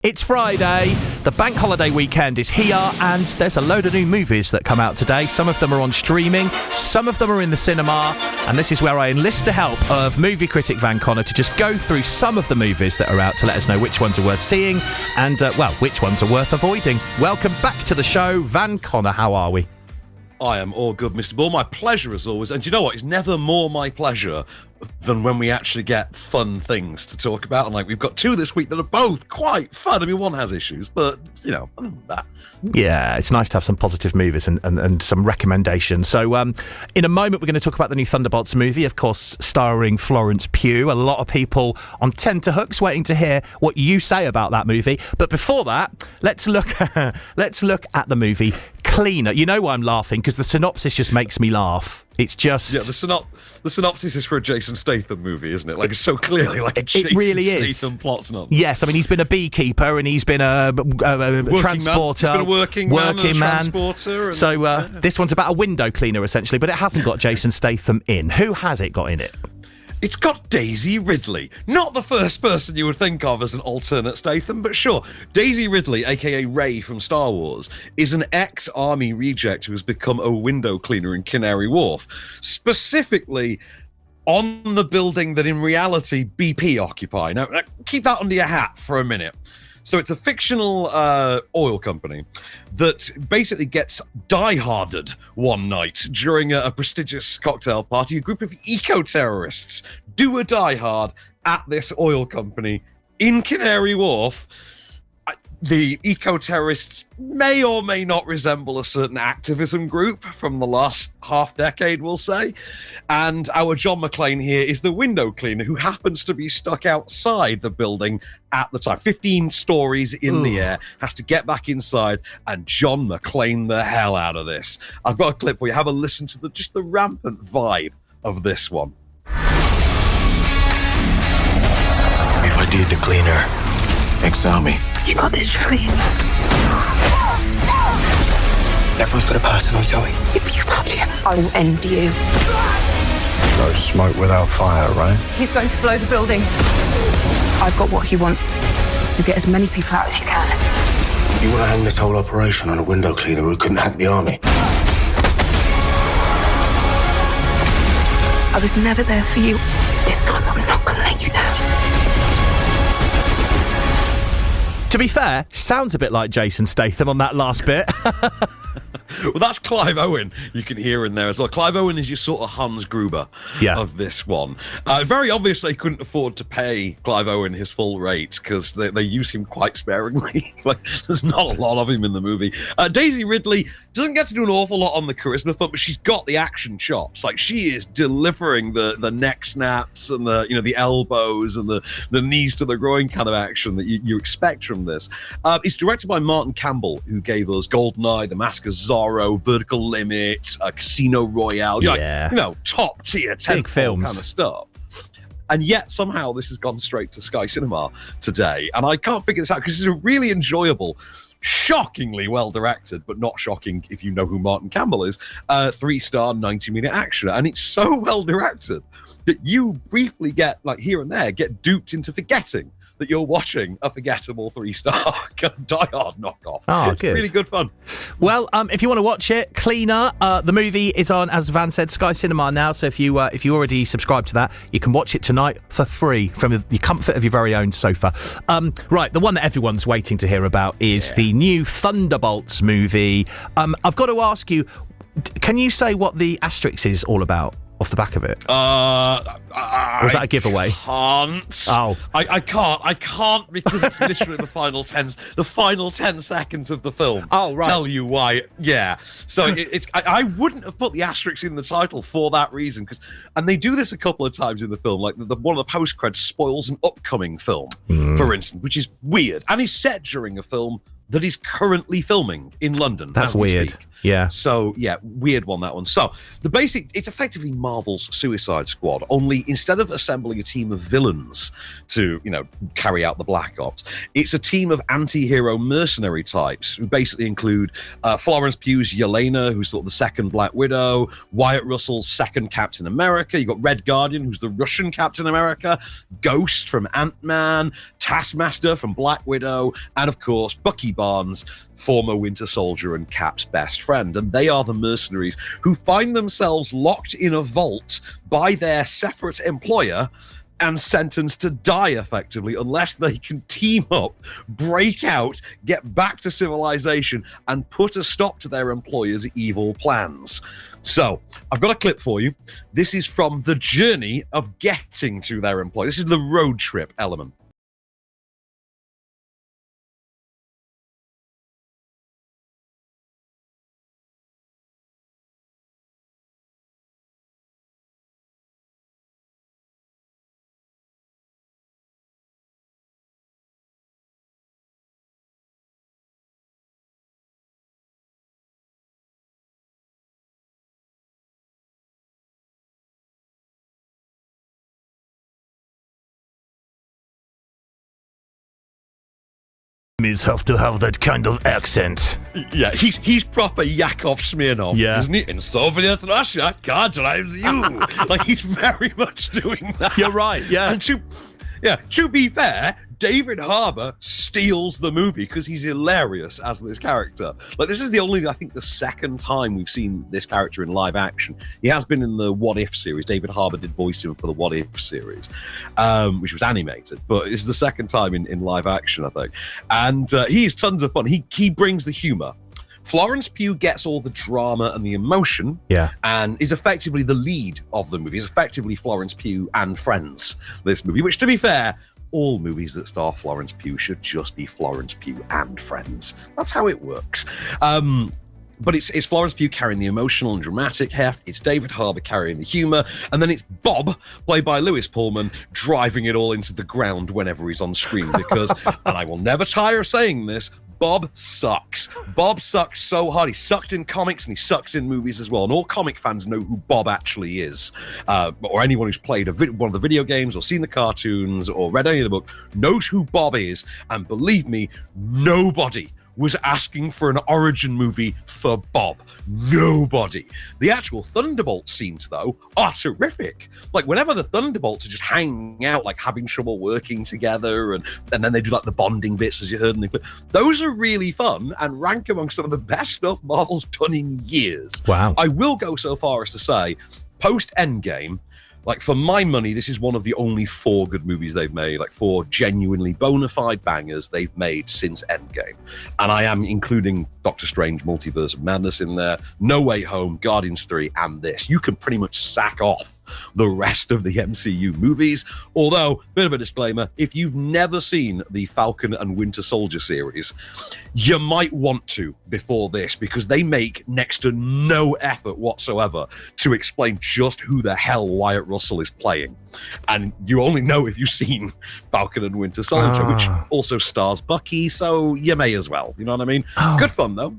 It's Friday, the bank holiday weekend is here, and there's a load of new movies that come out today. Some of them are on streaming, some of them are in the cinema, and this is where I enlist the help of movie critic Van Connor to just go through some of the movies that are out to let us know which ones are worth seeing and, which ones are worth avoiding. Welcome back to the show, Van Connor, how are we? I am all good, Mr. Bull. My pleasure as always. And do you know what? It's never more my pleasure than when we actually get fun things to talk about. And we've got two this week that are both quite fun. I mean, one has issues, but, other than that. Yeah, it's nice to have some positive movies and some recommendations. So in a moment, we're going to talk about the new Thunderbolts movie, of course, starring Florence Pugh. A lot of people on tenterhooks waiting to hear what you say about that movie. But before that, let's look at the movie Cleaner. You know why I'm laughing? Because the synopsis just makes me laugh. It's just... Yeah, the synopsis is for a Jason Statham movie, isn't it? It's so clearly a Jason Statham plot synopsis. Yes, I mean, he's been a beekeeper and he's been a transporter. He's been a working man. Transporter. So this one's about a window cleaner, essentially, but it hasn't got Jason Statham in. Who has it got in it? It's got Daisy Ridley. Not the first person you would think of as an alternate Statham, but sure. Daisy Ridley, a.k.a. Rey from Star Wars, is an ex-army reject who has become a window cleaner in Canary Wharf. Specifically on the building that in reality BP occupy. Now, keep that under your hat for a minute. So it's a fictional oil company that basically gets die-harded one night during a prestigious cocktail party. A group of eco-terrorists do a die-hard at this oil company in Canary Wharf. The eco-terrorists may or may not resemble a certain activism group from the last half-decade, we'll say. And our John McClane here is the window cleaner who happens to be stuck outside the building at the time. 15 stories in the air, has to get back inside and John McClane the hell out of this. I've got a clip for you. Have a listen to the rampant vibe of this one. If I did the cleaner, exile me. You got this, Joey. Everyone's got a personal Joey. If you touch him, I will end you. No smoke without fire, right? He's going to blow the building. I've got what he wants. You get as many people out as you can. You want to hang this whole operation on a window cleaner who couldn't hack the army? I was never there for you. This time I'm not going to let you down. To be fair, sounds a bit like Jason Statham on that last bit. Well, that's Clive Owen you can hear in there as well. Clive Owen is your sort of Hans Gruber of this one. Very obviously, they couldn't afford to pay Clive Owen his full rate because they use him quite sparingly. There's not a lot of him in the movie. Daisy Ridley doesn't get to do an awful lot on the charisma front, but she's got the action chops. She is delivering the neck snaps and the elbows and the knees to the groin kind of action that you expect from this. It's directed by Martin Campbell, who gave us GoldenEye, The Mask of Zorro, Vertical Limit, Casino Royale, top tier, big films kind of stuff. And yet somehow this has gone straight to Sky Cinema today, and I can't figure this out because it's a really enjoyable, shockingly well directed, but not shocking if you know who Martin Campbell is, 3-star 90-minute action, and it's so well directed that you briefly get here and there get duped into forgetting that you're watching a forgettable 3-star Die Hard knockoff. Oh, it's good. Really good fun. Well, if you want to watch it, Cleaner, the movie is on, as Van said, Sky Cinema now. So if you already subscribe to that, you can watch it tonight for free from the comfort of your very own sofa. Right, the one that everyone's waiting to hear about is the new Thunderbolts movie. I've got to ask you, can you say what the asterisk is all about off the back of it? Was that a giveaway? Can't. Oh, I can't because it's literally the final 10 seconds of the film. Oh, right. Tell you why. Yeah. So I wouldn't have put the asterisk in the title for that reason, and they do this a couple of times in the film. One of the post credits spoils an upcoming film, for instance, which is weird and is set during a film that is currently filming in London. That's as we weird. speak. Yeah. So, yeah, weird one, that one. So, it's effectively Marvel's Suicide Squad, only instead of assembling a team of villains to, carry out the Black Ops, it's a team of anti-hero mercenary types who basically include Florence Pugh's Yelena, who's sort of the second Black Widow, Wyatt Russell's second Captain America, you've got Red Guardian, who's the Russian Captain America, Ghost from Ant-Man, Taskmaster from Black Widow, and of course, Bucky Barnes, former Winter Soldier and Cap's best friend. And they are the mercenaries who find themselves locked in a vault by their separate employer and sentenced to die, effectively, unless they can team up, break out, get back to civilization, and put a stop to their employer's evil plans. So, I've got a clip for you. This is from the journey of getting to their employer. This is the road trip element. Have to have that kind of accent. Yeah, he's proper Yakov Smirnov, isn't he? In Soviet Russia, car drives you. Like, he's very much doing that. You're right, yeah. And to be fair, David Harbour steals the movie because he's hilarious as this character. Like, this is the second time we've seen this character in live action. He has been in the What If series. David Harbour did voice him for the What If series, which was animated, but this is the second time in live action, I think. And he is tons of fun. He brings the humour. Florence Pugh gets all the drama and the emotion, and is effectively the lead of the movie. Is effectively Florence Pugh and Friends, this movie, which, to be fair, all movies that star Florence Pugh should just be Florence Pugh and Friends. That's how it works. But it's Florence Pugh carrying the emotional and dramatic heft, it's David Harbour carrying the humour, and then it's Bob, played by Louis Pullman, driving it all into the ground whenever he's on screen, because, and I will never tire of saying this, Bob sucks. Bob sucks so hard. He sucked in comics and he sucks in movies as well. And all comic fans know who Bob actually is. Or anyone who's played one of the video games or seen the cartoons or read any of the book knows who Bob is. And believe me, nobody was asking for an origin movie for Bob. Nobody. The actual Thunderbolts scenes, though, are terrific. Like, whenever the Thunderbolts are just hanging out, like having trouble working together, and then they do like the bonding bits, as you heard in the clip, those are really fun and rank among some of the best stuff Marvel's done in years. Wow. I will go so far as to say, post-Endgame, like, for my money, this is one of the only 4 good movies they've made, like 4 genuinely bona fide bangers they've made since Endgame. And I am including Doctor Strange Multiverse of Madness in there, No Way Home, Guardians 3, and this. You can pretty much sack off the rest of the MCU movies. Although, bit of a disclaimer, if you've never seen the Falcon and Winter Soldier series, you might want to before this, because they make next to no effort whatsoever to explain just who the hell Wyatt Russell is playing. And you only know if you've seen Falcon and Winter Soldier, which also stars Bucky, so you may as well. You know what I mean? Good fun, though.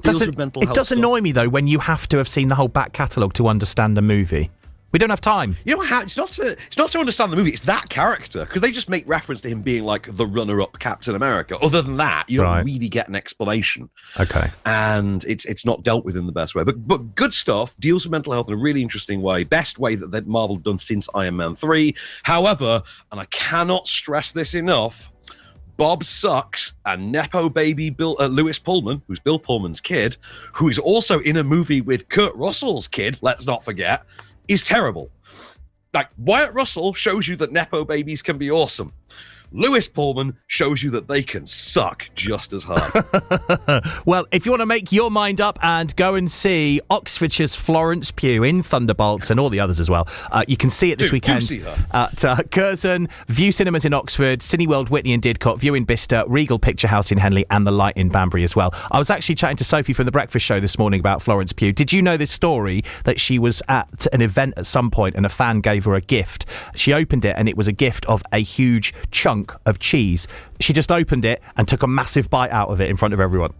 It does annoy me, though, when you have to have seen the whole back catalogue to understand a movie. We don't have time. You know how it's not to understand the movie. It's that character, because they just make reference to him being like the runner-up Captain America. Other than that, you don't really get an explanation. Okay, and it's not dealt with in the best way. But good stuff. Deals with mental health in a really interesting way. Best way that Marvel have done since Iron Man 3. However, and I cannot stress this enough, Bob sucks, and Nepo baby Louis Pullman, who's Bill Pullman's kid, who is also in a movie with Kurt Russell's kid, let's not forget, is terrible. Like, Wyatt Russell shows you that Nepo babies can be awesome. Louis Pullman shows you that they can suck just as hard. Well, if you want to make your mind up and go and see Oxfordshire's Florence Pugh in Thunderbolts and all the others as well, you can see it this weekend see her. at Curzon, View Cinemas in Oxford, Cineworld Whitney and Didcot, View in Bicester, Regal Picture House in Henley, and The Light in Banbury as well. I was actually chatting to Sophie from The Breakfast Show this morning about Florence Pugh. Did you know this story, that she was at an event at some point and a fan gave her a gift? She opened it and it was a gift of a huge chunk chunk of cheese. She just opened it and took a massive bite out of it in front of everyone.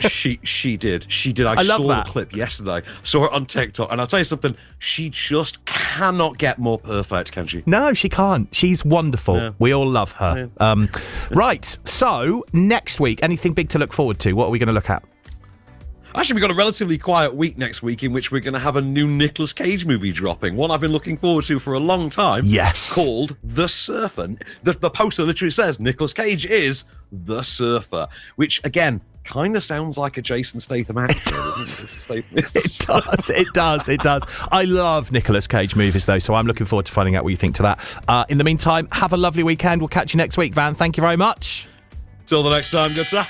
She did. I love saw that. the clip yesterday. Saw it on TikTok, and I'll tell you something. She just cannot get more perfect, can she? No, she can't. She's wonderful. Yeah. We all love her. Yeah. Right. So next week, anything big to look forward to? What are we going to look at? Actually, we've got a relatively quiet week next week in which we're going to have a new Nicolas Cage movie dropping. One I've been looking forward to for a long time. Yes. Called The Surfer. The poster literally says Nicolas Cage is the surfer, which, again, kind of sounds like a Jason Statham actor. It does. I love Nicolas Cage movies, though, so I'm looking forward to finding out what you think to that. In the meantime, have a lovely weekend. We'll catch you next week, Van. Thank you very much. Till the next time, good sir.